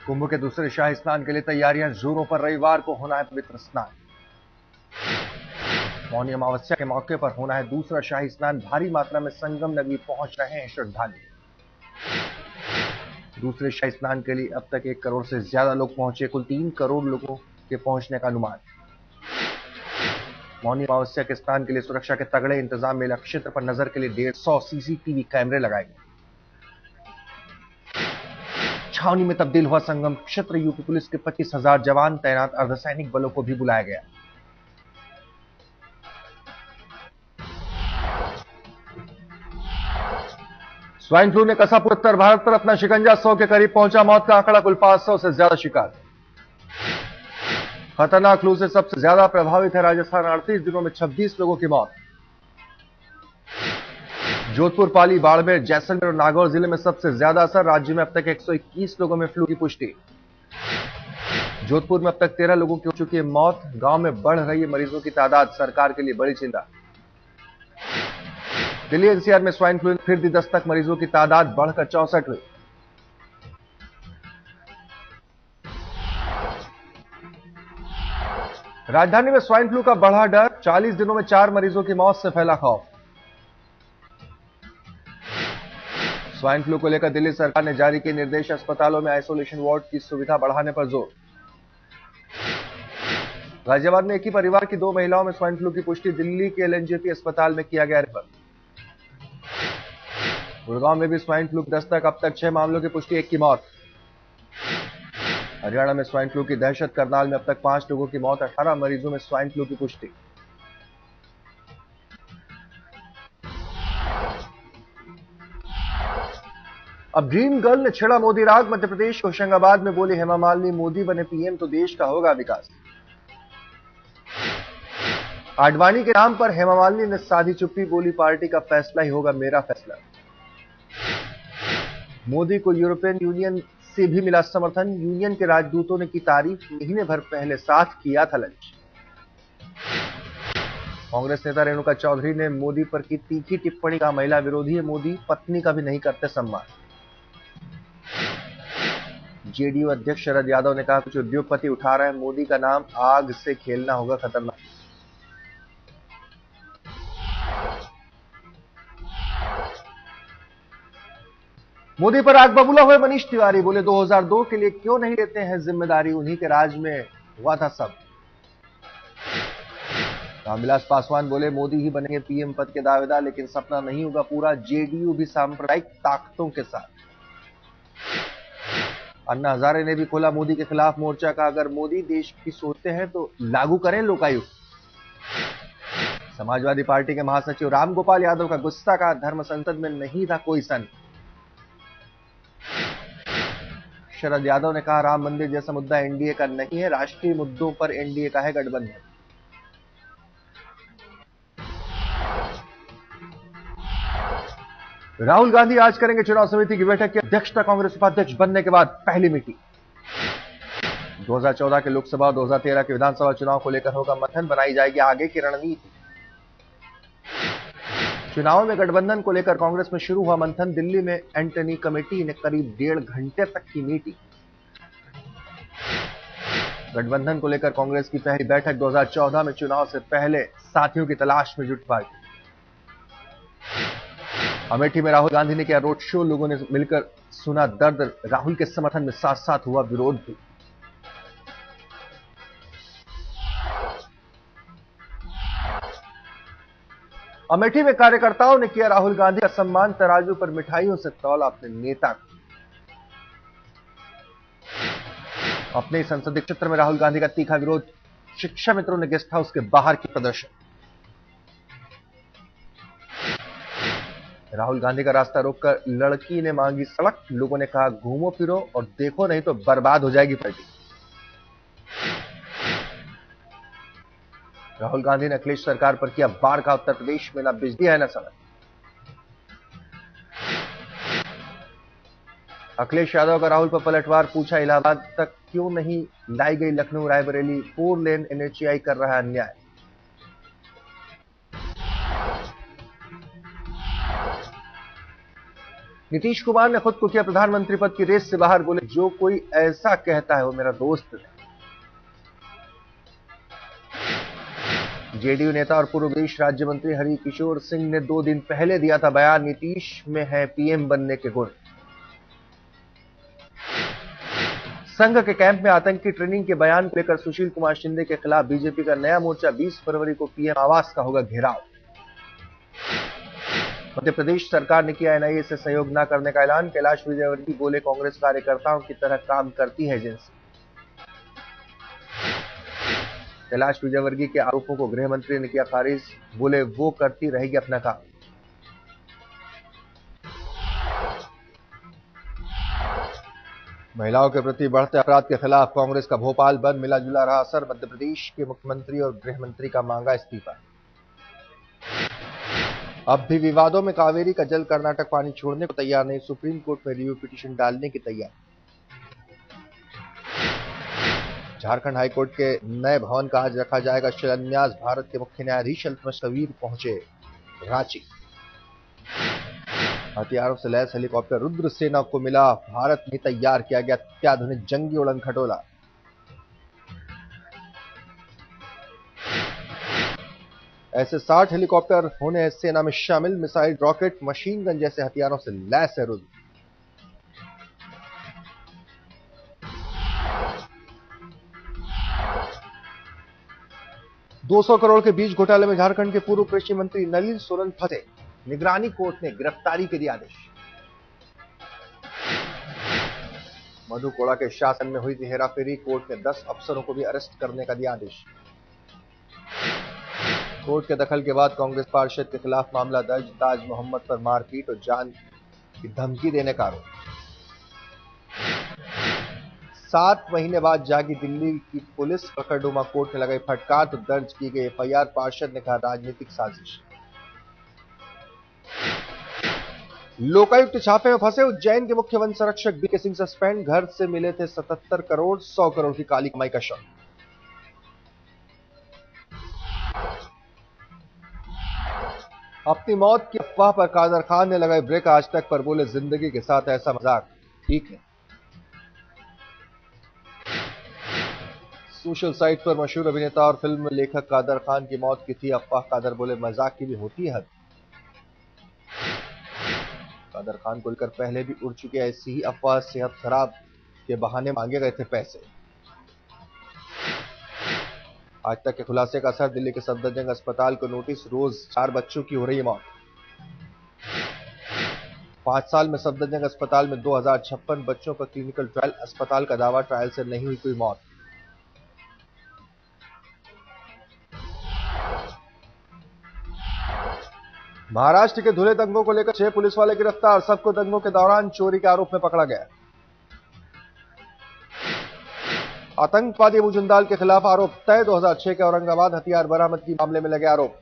कुंभ के दूसरे शाही स्नान के लिए तैयारियां जोरों पर। रविवार को होना है पवित्र स्नान। मौनी अमावस्या के मौके पर होना है दूसरा शाही स्नान। भारी मात्रा में संगम नगरी पहुंच रहे हैं श्रद्धालु। दूसरे शाही स्नान के लिए अब तक 1 करोड़ से ज्यादा लोग पहुंचे। कुल 3 करोड़ लोगों के पहुंचने का अनुमान। मौनी अमावस्या के स्नान के लिए सुरक्षा के तगड़े इंतजाम। मेला क्षेत्र पर नजर के लिए 150 सीसीटीवी कैमरे लगाए गए। छावनी में तब्दील हुआ संगम क्षेत्र। यूपी पुलिस के 25,000 जवान तैनात। अर्धसैनिक बलों को भी बुलाया गया। स्वाइन फ्लू ने कसा पूरे उत्तर भारत पर अपना शिकंजा। 100 के करीब पहुंचा मौत का आंकड़ा। कुल 500 से ज्यादा शिकार। खतरनाक फ्लू से सबसे ज्यादा प्रभावित है राजस्थान। 38 दिनों में 26 लोगों की मौत। जोधपुर, पाली, बाड़मेर, जैसलमेर और नागौर जिले में सबसे ज्यादा असर। राज्य में अब तक 121 लोगों में फ्लू की पुष्टि। जोधपुर में अब तक 13 लोगों की हो चुकी है मौत। गांव में बढ़ रही है मरीजों की तादाद। सरकार के लिए बड़ी चिंता। दिल्ली एनसीआर में स्वाइन फ्लू फिर दी दस्तक। मरीजों की तादाद बढ़कर 64 हुई। राजधानी में स्वाइन फ्लू का बढ़ा डर। 40 दिनों में 4 मरीजों की मौत से फैला खौफ। स्वाइन फ्लू को लेकर दिल्ली सरकार ने जारी किए निर्देश। अस्पतालों में आइसोलेशन वार्ड की सुविधा बढ़ाने पर जोर। गाजियाबाद में एक ही परिवार की 2 महिलाओं में स्वाइन फ्लू की पुष्टि। दिल्ली के एलएनजेपी अस्पताल में किया गया रेफर। गुड़गांव में भी स्वाइन फ्लू की दस्तक। अब तक 6 मामलों की पुष्टि, 1 की मौत। हरियाणा में स्वाइन फ्लू की दहशत। करनाल में अब तक 5 लोगों की मौत। 18 मरीजों में स्वाइन फ्लू की पुष्टि। अब ड्रीम गर्ल ने छेड़ा मोदी राग। मध्य प्रदेश के होशंगाबाद में बोली हेमा मालिनी, मोदी बने पीएम तो देश का होगा विकास। आडवाणी के नाम पर हेमा मालिनी ने साधी चुप्पी। बोली पार्टी का फैसला ही होगा मेरा फैसला। मोदी को यूरोपियन यूनियन से भी मिला समर्थन। यूनियन के राजदूतों ने की तारीफ। महीने भर पहले साथ किया था लंच। कांग्रेस नेता रेणुका चौधरी ने मोदी पर की तीखी टिप्पणी। का महिला विरोधी है मोदी, पत्नी का भी नहीं करते सम्मान। जेडीयू अध्यक्ष शरद यादव ने कहा कुछ उद्योगपति उठा रहे हैं मोदी का नाम, आग से खेलना होगा खतरनाक। मोदी पर आग बबूला हुए मनीष तिवारी। बोले 2002 के लिए क्यों नहीं लेते हैं जिम्मेदारी, उन्हीं के राज में हुआ था सब। रामविलास पासवान बोले मोदी ही बनेंगे पीएम पद के दावेदार, लेकिन सपना नहीं होगा पूरा। जेडीयू भी सांप्रदायिक ताकतों के साथ। अन्ना हजारे ने भी खोला मोदी के खिलाफ मोर्चा। का अगर मोदी देश की सोचते हैं तो लागू करें लोकायुक्त। समाजवादी पार्टी के महासचिव रामगोपाल यादव का गुस्सा। का धर्म संसद में नहीं था कोई सन। शरद यादव ने कहा राम मंदिर जैसा मुद्दा एनडीए का नहीं है, राष्ट्रीय मुद्दों पर एनडीए का है गठबंधन। राहुल गांधी आज करेंगे चुनाव समिति की बैठक की अध्यक्षता। कांग्रेस उपाध्यक्ष बनने के बाद पहली मीटिंग। 2014 के लोकसभा और 2013 के विधानसभा चुनाव को लेकर होगा मंथन। बनाई जाएगी आगे की रणनीति। चुनाव में गठबंधन को लेकर कांग्रेस में शुरू हुआ मंथन। दिल्ली में एंटनी कमेटी ने करीब 1.5 घंटे तक की मीटिंग। गठबंधन को लेकर कांग्रेस की पहली बैठक। 2014 में चुनाव से पहले साथियों की तलाश में जुटी पार्टी। अमेठी में राहुल गांधी ने किया रोड शो। लोगों ने मिलकर सुना दर्द। राहुल के समर्थन में साथ साथ हुआ विरोध भी। अमेठी में कार्यकर्ताओं ने किया राहुल गांधी का सम्मान। तराजू पर मिठाइयों से तौला अपने नेता को। अपने संसदीय क्षेत्र में राहुल गांधी का तीखा विरोध। शिक्षा मित्रों ने गेस्ट हाउस के बाहर की प्रदर्शन। राहुल गांधी का रास्ता रोककर लड़की ने मांगी सड़क। लोगों ने कहा घूमो फिरो और देखो नहीं तो बर्बाद हो जाएगी पार्टी। राहुल गांधी ने अखिलेश सरकार पर किया बाढ़ का। उत्तर प्रदेश में ना बिजली है ना सड़क। अखिलेश यादव का राहुल पर पलटवार। पूछा इलाहाबाद तक क्यों नहीं लाई गई लखनऊ रायबरेली। 4 लेन एनएचएआई कर रहा है अन्याय। नीतीश कुमार ने खुद को किया प्रधानमंत्री पद की रेस से बाहर, बोले जो कोई ऐसा कहता है वो मेरा दोस्त नहीं। जेडीयू नेता और पूर्व विदेश राज्य मंत्री हरकिशोर सिंह ने 2 दिन पहले दिया था बयान, नीतीश में है पीएम बनने के गुण। संघ के कैंप में आतंकी ट्रेनिंग के बयान को लेकर सुशील कुमार शिंदे के खिलाफ बीजेपी का नया मोर्चा, 20 फरवरी को पीएम आवास का होगा घेराव। मध्य प्रदेश सरकार ने किया एनआईए से सहयोग न करने का ऐलान, कैलाश विजयवर्गीय बोले कांग्रेस कार्यकर्ताओं की तरह काम करती है एजेंसी। कैलाश विजयवर्गीय के आरोपों को गृह मंत्री ने किया खारिज, बोले वो करती रहेगी अपना काम। महिलाओं के प्रति बढ़ते अपराध के खिलाफ कांग्रेस का भोपाल बंद, मिला जुला रहा असर, मध्य प्रदेश के मुख्यमंत्री और गृह मंत्री का मांगा इस्तीफा। अब भी विवादों में कावेरी का जल कर्नाटक पानी छोड़ने को तैयार नहीं, सुप्रीम कोर्ट में रिव्यू पिटीशन डालने की तैयारी। झारखंड हाईकोर्ट के नए भवन का आज रखा जाएगा शिलान्यास, भारत के मुख्य न्यायाधीश अल्तमश कबीर पहुंचे रांची। हथियारों से लैस हेलीकॉप्टर रुद्र सेना को मिला, भारत में तैयार किया गया अत्याधुनिक जंगी उड़न खटोला। ऐसे 60 हेलीकॉप्टर होने सेना में शामिल, मिसाइल, रॉकेट, मशीन गन जैसे हथियारों से लैस है रुद्र। $200 करोड़ के बीज घोटाले में झारखंड के पूर्व कृषि मंत्री नलिन सोरेन फंसे, निगरानी कोर्ट ने गिरफ्तारी के दिए आदेश। मधु कोड़ा के शासन में हुई थी हेराफेरी, कोर्ट ने 10 अफसरों को भी अरेस्ट करने का दिया आदेश। कोर्ट के दखल के बाद कांग्रेस पार्षद के खिलाफ मामला दर्ज, ताज मोहम्मद पर मारपीट और जान की धमकी देने का आरोप। 7 महीने बाद जागी दिल्ली की पुलिस, ककरडुमा कोर्ट ने लगाई फटकार तो दर्ज की गई एफआईआर, पार्षद ने कहा राजनीतिक साजिश। लोकायुक्त छापे में फंसे उज्जैन के मुख्य वन संरक्षक बीके सिंह सस्पेंड, घर से मिले थे 77 करोड़, 100 करोड़ की काली कमाई का शक। अपनी मौत की अफवाह पर कादर खान ने लगाई ब्रेक, आज तक पर बोले जिंदगी के साथ ऐसा मजाक ठीक है। सोशल साइट पर मशहूर अभिनेता और फिल्म लेखक कादर खान की मौत की थी अफवाह, कादर बोले मजाक की भी होती है हद। कादर खान को लेकर पहले भी उड़ चुके ऐसी ही अफवाह, सेहत खराब के बहाने मांगे गए थे पैसे। आज तक के खुलासे का असर, दिल्ली के सफदरजंग अस्पताल को नोटिस, रोज 4 बच्चों की हो रही है मौत। 5 साल में सफदरजंग अस्पताल में 2056 बच्चों का क्लिनिकल ट्रायल, अस्पताल का दावा ट्रायल से नहीं हुई कोई मौत। महाराष्ट्र के धुले दंगों को लेकर 6 पुलिस वाले गिरफ्तार, सबको दंगों के दौरान चोरी के आरोप में पकड़ा गया। आतंकवादी अबू जिंदाल के खिलाफ आरोप तय, 2006 के औरंगाबाद हथियार बरामदगी मामले में लगे आरोप।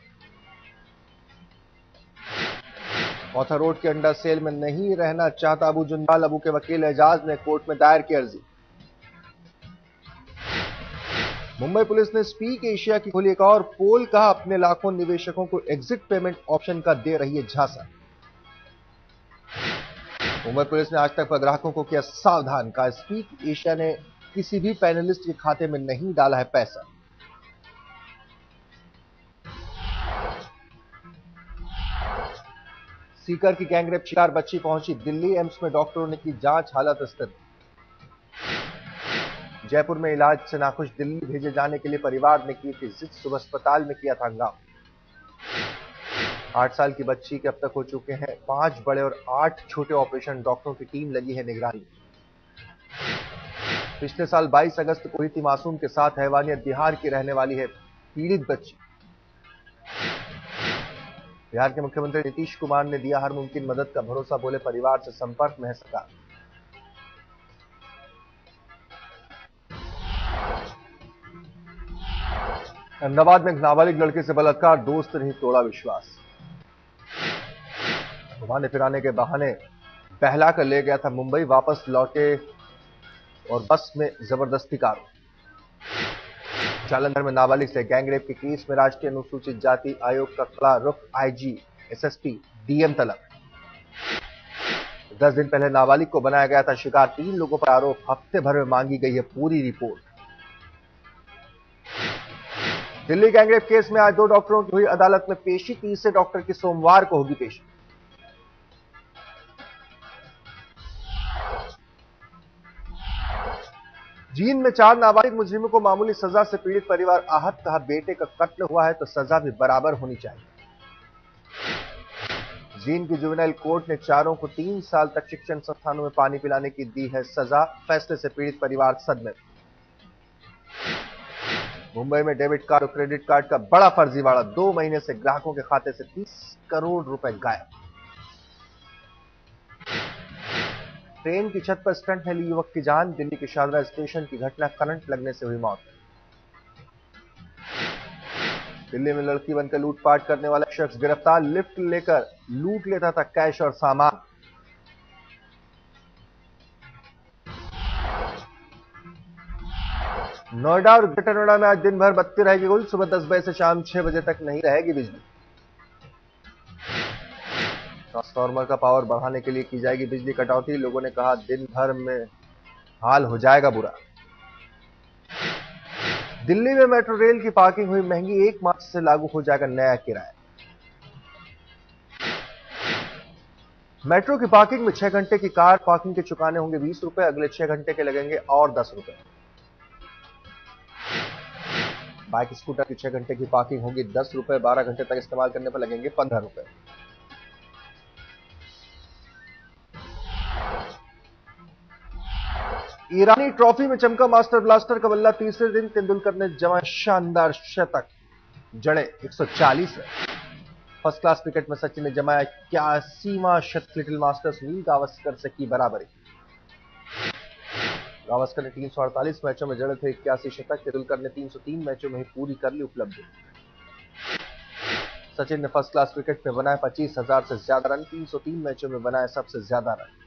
मौथा रोड के अंडर सेल में नहीं रहना चाहता अबू जिंदाल, अबू के वकील एजाज ने कोर्ट में दायर की अर्जी। मुंबई पुलिस ने स्पीक एशिया की खोली एक और पोल, कहा अपने लाखों निवेशकों को एग्जिट पेमेंट ऑप्शन का दे रही है झांसा। मुंबई पुलिस ने आज तक पर ग्राहकों को किया सावधान, कहा स्पीक एशिया ने किसी भी पैनलिस्ट के खाते में नहीं डाला है पैसा। सीकर की गैंगरेप शिकार बच्ची पहुंची दिल्ली, एम्स में डॉक्टरों ने की जांच, हालत स्थिर। जयपुर में इलाज से नाखुश दिल्ली भेजे जाने के लिए परिवार ने की थी जिद, सुबह अस्पताल में किया था हंगामा। 8 साल की बच्ची के अब तक हो चुके हैं 5 बड़े और 8 छोटे ऑपरेशन, डॉक्टरों की टीम लगी है निगरानी। पिछले साल 22 अगस्त को हुई थी मासूम के साथ हैवानियत, बिहार की रहने वाली है पीड़ित बच्ची। बिहार के मुख्यमंत्री नीतीश कुमार ने दिया हर मुमकिन मदद का भरोसा, बोले परिवार से संपर्क में है सरकार। अहमदाबाद में एक नाबालिग लड़के से बलात्कार, दोस्त ने ही तोड़ा विश्वास। घुमाने फिराने के बहाने बहला कर ले गया था मुंबई, वापस लौटे और बस में जबरदस्ती का आरोप। जालंधर में नाबालिग से गैंगरेप के केस में राष्ट्रीय अनुसूचित जाति आयोग का खड़ा रुख, आईजी, एसएसपी, डीएम तलब। 10 दिन पहले नाबालिग को बनाया गया था शिकार। 3 लोगों पर आरोप। हफ्ते भर में मांगी गई है पूरी रिपोर्ट। दिल्ली गैंगरेप केस में आज 2 डॉक्टरों की हुई अदालत में पेशी। तीसरे डॉक्टर की सोमवार को होगी पेशी। जींद में 4 नाबालिग मुजरिमों को मामूली सजा से पीड़ित परिवार आहत। कहा, बेटे का कत्ल हुआ है तो सजा भी बराबर होनी चाहिए। जींद की जुवेनाइल कोर्ट ने चारों को 3 साल तक शिक्षण संस्थानों में पानी पिलाने की दी है सजा। फैसले से पीड़ित परिवार सदमे। मुंबई में डेबिट कार्ड और क्रेडिट कार्ड का बड़ा फर्जीवाड़ा। 2 महीने से ग्राहकों के खाते से 30 करोड़ रुपए गायब। ट्रेन की छत पर स्टंट ने ली युवक की जान। दिल्ली के शारदा स्टेशन की घटना, करंट लगने से हुई मौत। दिल्ली में लड़की बनकर लूटपाट करने वाला शख्स गिरफ्तार। लिफ्ट लेकर लूट लेता था कैश और सामान। नोएडा और ग्रेटर नोएडा में आज दिन भर बत्ती रहेगी गुल। सुबह 10 बजे से शाम 6 बजे तक नहीं रहेगी बिजली। ट्रांसफार्मर का पावर बढ़ाने के लिए की जाएगी बिजली कटौती। लोगों ने कहा, दिन भर में हाल हो जाएगा बुरा। दिल्ली में मेट्रो रेल की पार्किंग हुई महंगी। 1 मार्च से लागू हो जाएगा नया किराया। मेट्रो की पार्किंग में 6 घंटे की कार पार्किंग के चुकाने होंगे 20 रुपए। अगले 6 घंटे के लगेंगे और 10 रुपए। बाइक स्कूटर की 6 घंटे की पार्किंग होगी 10 रुपए। 12 घंटे तक इस्तेमाल करने पर लगेंगे 15 रुपए। ईरानी ट्रॉफी में चमका मास्टर ब्लास्टर का बल्ला। तीसरे दिन तेंदुलकर ने जमाया शानदार शतक। जड़े 140 है। फर्स्ट क्लास क्रिकेट में सचिन ने जमाया 81वां शतक। लिटिल मास्टर्स नील गावस्कर से की बराबरी। गावस्कर ने 348 मैचों में जड़े थे 81 शतक। तेंदुलकर ने 303 मैचों में ही पूरी कर ली उपलब्धि। सचिन ने फर्स्ट क्लास क्रिकेट में बनाए 25,000 से ज्यादा रन। 303 मैचों में बनाए सबसे ज्यादा रन।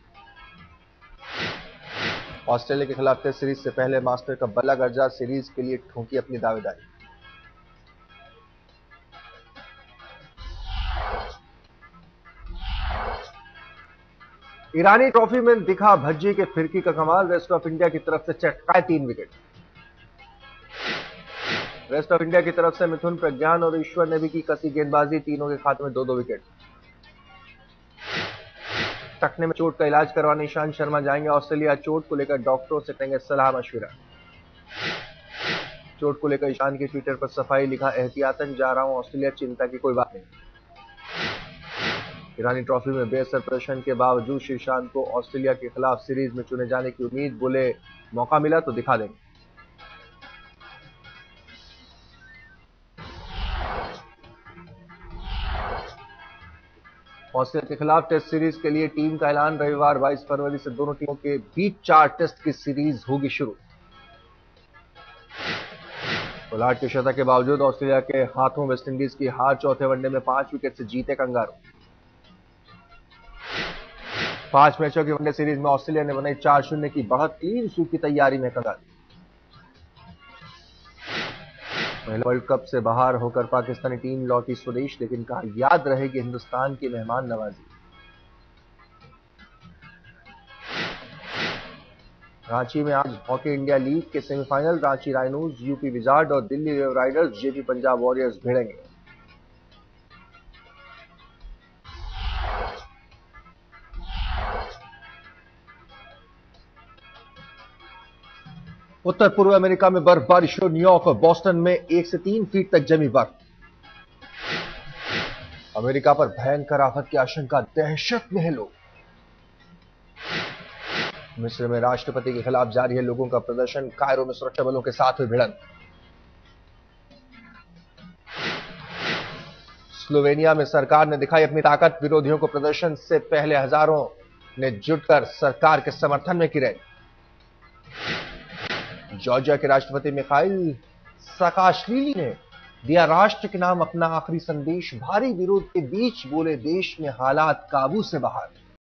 ऑस्ट्रेलिया के खिलाफ टेस्ट सीरीज से पहले मास्टर का बल्ला गरजा। सीरीज के लिए ठोंकी अपनी दावेदारी। ईरानी ट्रॉफी में दिखा भज्जी के फिरकी का कमाल। वेस्ट ऑफ इंडिया की तरफ से चटकाए 3 विकेट। वेस्ट ऑफ इंडिया की तरफ से मिथुन, प्रज्ञान और ईश्वर ने भी की कसी गेंदबाजी। तीनों के खाते में 2-2 विकेट। टखने में चोट का इलाज करवाने ईशांत शर्मा जाएंगे ऑस्ट्रेलिया। चोट को लेकर डॉक्टरों से करेंगे सलाह मशविरा। चोट को लेकर ईशांत की ट्विटर पर सफाई। लिखा, एहतियातन जा रहा हूं ऑस्ट्रेलिया, चिंता की कोई बात नहीं। ईरानी ट्रॉफी में बेहतर प्रदर्शन के बावजूद श्रीशांत को ऑस्ट्रेलिया के खिलाफ सीरीज में चुने जाने की उम्मीद। बोले, मौका मिला तो दिखा देंगे। ऑस्ट्रेलिया के खिलाफ टेस्ट सीरीज के लिए टीम का ऐलान। रविवार 22 फरवरी से दोनों टीमों के बीच 4 टेस्ट की सीरीज होगी शुरू। पोलार्ड के शतक के बावजूद ऑस्ट्रेलिया के हाथों वेस्टइंडीज की हार। चौथे वनडे में 5 विकेट से जीते कंगारू। 5 मैचों की वनडे सीरीज में ऑस्ट्रेलिया ने बनाई 4-0 की बढ़त। क्लीन स्वीप की तैयारी में कंगारू। महिला वर्ल्ड कप से बाहर होकर पाकिस्तानी टीम लौटी स्वदेश। लेकिन कहा, याद रहेगी हिंदुस्तान की मेहमान नवाजी। रांची में आज हॉकी इंडिया लीग के semifinal. Ranchi rhinos, UP wizard और Delhi riders JP Punjab warriors भिड़ेंगे। उत्तर पूर्व अमेरिका में बर्फबारी शुरू। न्यूयॉर्क और बॉस्टन में 1 से 3 फीट तक जमी बर्फ। अमेरिका पर भयंकर आफत की आशंका। दहशत में है लोग। मिस्र में राष्ट्रपति के खिलाफ जारी है लोगों का प्रदर्शन। कायरो में सुरक्षा बलों के साथ हुई भिड़ंत। स्लोवेनिया में सरकार ने दिखाई अपनी ताकत। विरोधियों को प्रदर्शन से पहले हजारों ने जुटकर सरकार के समर्थन में की रैली। जॉर्जिया के राष्ट्रपति मिखाइल साकाशविली ने दिया राष्ट्र के नाम अपना आखिरी संदेश। भारी विरोध के बीच बोले, देश में हालात काबू से बाहर।